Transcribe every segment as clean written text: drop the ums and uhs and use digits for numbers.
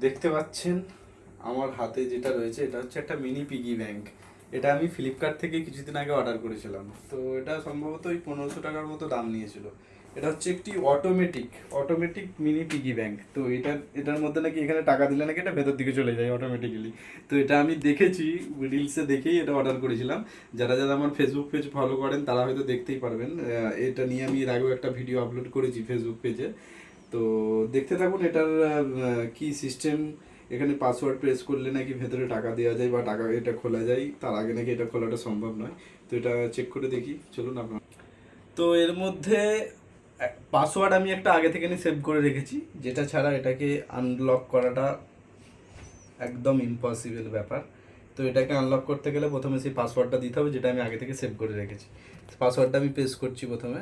দেখতে পাচ্ছেন আমার হাতে যেটা রয়েছে এটা হচ্ছে একটা মিনি পিগি ব্যাংক। এটা আমি ফ্লিপকার্ট থেকে কিছুদিন আগে অর্ডার করেছিলাম। তো এটা সম্ভবত ওই 1500 টাকার মতো দাম নিয়েছিল। এটা হচ্ছে একটি অটোমেটিক মিনি পিগি ব্যাংক। তো এটার মধ্যে নাকি এখানে টাকা দিলে নাকি এটা ভেতর দিকে চলে যায় অটোমেটিক্যালি। তো এটা আমি দেখেছি, রিলসে দেখেই এটা অর্ডার করেছিলাম। যারা যারা আমার ফেসবুক পেজ ফলো করেন তারা হয়তো দেখতেই পারবেন। এটা নিয়ে আমি এর আগেও একটা ভিডিও আপলোড করেছি ফেসবুক পেজে। তো দেখতে থাকুন এটার কি সিস্টেম। এখানে পাসওয়ার্ড প্রেস করলে নাকি ভেতরে টাকা দেওয়া যায় বা টাকা এটা খোলা যায়, তার আগে নাকি এটা খোলাটা সম্ভব নয়। তো এটা চেক করে দেখি, চলুন আপনার। তো এর মধ্যে পাসওয়ার্ড আমি একটা আগে থেকে সেভ করে রেখেছি, যেটা ছাড়া এটাকে আনলক করাটা একদম ইম্পসিবল ব্যাপার। তো এটাকে আনলক করতে গেলে প্রথমে সেই পাসওয়ার্ডটা দিতে হবে, যেটা আমি আগে থেকে সেভ করে রেখেছি। পাসওয়ার্ডটা আমি প্রেস করছি প্রথমে।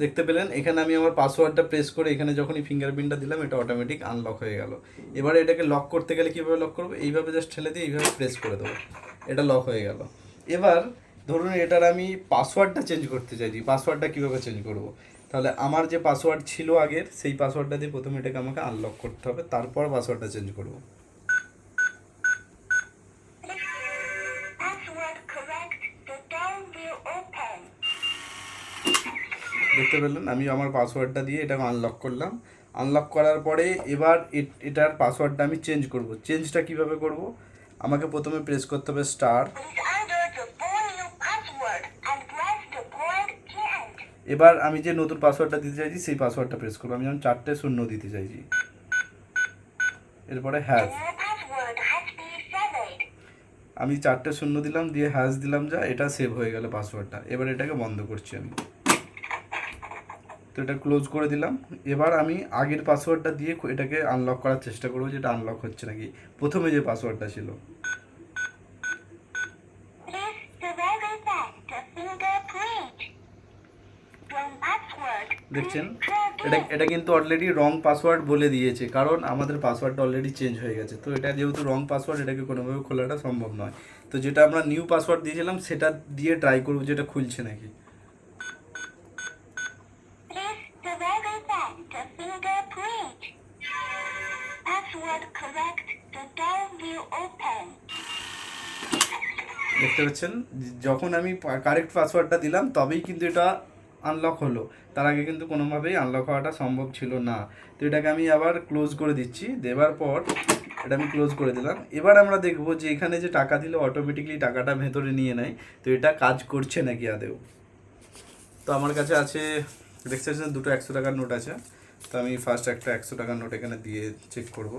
দেখতে পেলেন এখানে আমি আমার পাসওয়ার্ডটা প্রেস করে এখানে যখনই ফিঙ্গারপ্রিন্টটা দিলাম এটা অটোমেটিক আনলক হয়ে গেল। এবারে এটাকে লক করতে গেলে কীভাবে লক করবো, এইভাবে জাস্ট ঠেলে দিয়ে এইভাবে প্রেস করে দেবো, এটা লক হয়ে গেল। এবার ধরুন এটার আমি পাসওয়ার্ডটা চেঞ্জ করতে চাইছি, পাসওয়ার্ডটা কীভাবে চেঞ্জ করব? তাহলে আমার যে পাসওয়ার্ড ছিল আগের সেই পাসওয়ার্ডটা দিয়ে প্রথমে এটাকে আমাকে আনলক করতে হবে, তারপর পাসওয়ার্ডটা চেঞ্জ করব। দেখতে পেলেন আমি আমার পাসওয়ার্ডটা দিয়ে এটাকে আনলক করলাম। আনলক করার পরে এবার এটার পাসওয়ার্ডটা আমি চেঞ্জ করব। চেঞ্জটা কিভাবে করব? আমাকে প্রথমে প্রেস করতে হবে স্টার। এবার আমি যে নতুন পাসওয়ার্ডটা দিতে চাইছি সেই পাসওয়ার্ডটা প্রেস করবো। আমি যেমন 4টে 0 দিতে চাইছি। এরপরে হ্যাশ, আমি 4টে 0 দিলাম, দিয়ে হ্যাশ দিলাম, যা এটা সেভ হয়ে গেল পাসওয়ার্ডটা। এবার এটাকে বন্ধ করছি আমি। তো এটা ক্লোজ করে দিলাম। এবার আমি আগের পাসওয়ার্ডটা দিয়ে এটাকে আনলক করার চেষ্টা করবো, যেটা আনলক হচ্ছে নাকি, প্রথমে যে পাসওয়ার্ডটা ছিল। দেখছেন এটা কিন্তু অলরেডি রং পাসওয়ার্ড বলে দিয়েছে, কারণ আমাদের পাসওয়ার্ডটা অলরেডি চেঞ্জ হয়ে গেছে। তো এটা যেহেতু রং পাসওয়ার্ড, এটাকে কোনোভাবে খোলাটা সম্ভব নয়। তো যেটা আমরা নিউ পাসওয়ার্ড দিয়েছিলাম সেটা দিয়ে ট্রাই করবো যেটা খুলছে নাকি। দেখতে পাচ্ছেন যখন আমি কারেক্ট পাসওয়ার্ডটা দিলাম তবেই কিন্তু এটা আনলক হলো, তার আগে কিন্তু কোনোভাবেই আনলক হওয়াটা সম্ভব ছিল না। তো এটাকে আমি আবার ক্লোজ করে দিচ্ছি। দেওয়ার পর এটা আমি ক্লোজ করে দিলাম। এবার আমরা দেখব যে এখানে যে টাকা দিলে অটোমেটিকলি টাকাটা ভেতরে নিয়ে নেয়, তো এটা কাজ করছে নাকি আদেও। তো আমার কাছে আছে, দেখতে পাচ্ছেন দুটো 100 টাকার নোট আছে। তো আমি ফার্স্ট একটা 100 টাকার নোট এখানে দিয়ে চেক করব।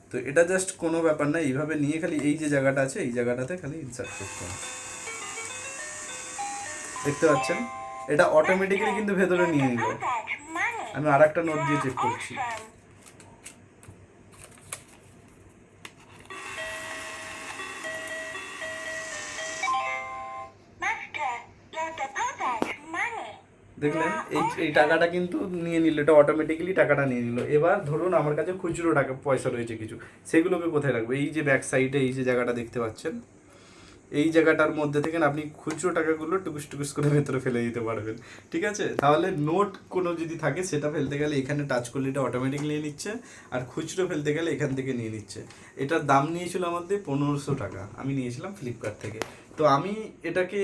তো এটা জাস্ট কোনো ব্যাপার না, এইভাবে নিয়ে খালি এই যে জায়গাটা আছে এই জায়গাটাতে খালি ইনসার্ট করতে হবে। দেখতে পাচ্ছেন এটা অটোমেটিক্যালি কিন্তু ভেতরে নিয়ে নিল। আমি আর একটা নোট দিয়ে চেক করছি। দেখলেন এই টাকাটা কিন্তু নিয়ে নিল, এটা অটোমেটিক্যালি টাকাটা নিয়ে নিল। এবার ধরুন আমার কাছে খুচরো টাকা পয়সা রয়েছে কিছু, সেগুলোকে কোথায় রাখবো? এই যে ব্যাক সাইডে এই যে জায়গাটা দেখতে পাচ্ছেন, এই জায়গাটার মধ্যে থেকে আপনি খুচরো টাকাগুলো টুকুস টুকুস করে ভেতরে ফেলে দিতে পারবেন। ঠিক আছে, তাহলে নোট কোনো যদি থাকে সেটা ফেলতে গেলে এখানে টাচ করলে এটা অটোমেটিক নিয়ে নিচ্ছে, আর খুচরো ফেলতে গেলে এখান থেকে নিয়ে নিচ্ছে। এটার দাম নিয়েছিল আমাদের 1500 টাকা, আমি নিয়েছিলাম ফ্লিপকার্ট থেকে। তো আমি এটাকে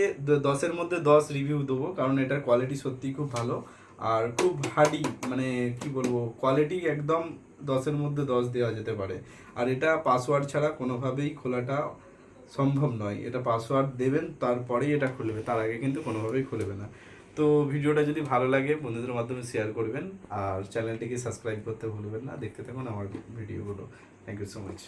10-এর মধ্যে 10 রিভিউ দেবো, কারণ এটার কোয়ালিটি সত্যিই খুব ভালো আর খুব হার্ডি, মানে কি বলবো, কোয়ালিটি একদম 10-এর মধ্যে 10 দেওয়া যেতে পারে। আর এটা পাসওয়ার্ড ছাড়া কোনোভাবেই খোলাটা সম্ভব নয়। এটা পাসওয়ার্ড দেবেন তারপরেই এটা খুলবে, তার আগে কিন্তু কোনোভাবেই খুলবে না। তো ভিডিওটা যদি ভালো লাগে বন্ধুদের মাধ্যমে শেয়ার করবেন, আর চ্যানেলটিকে সাবস্ক্রাইব করতে ভুলবেন না। দেখতে থাকুন আমার ভিডিওগুলো। Thank you so much.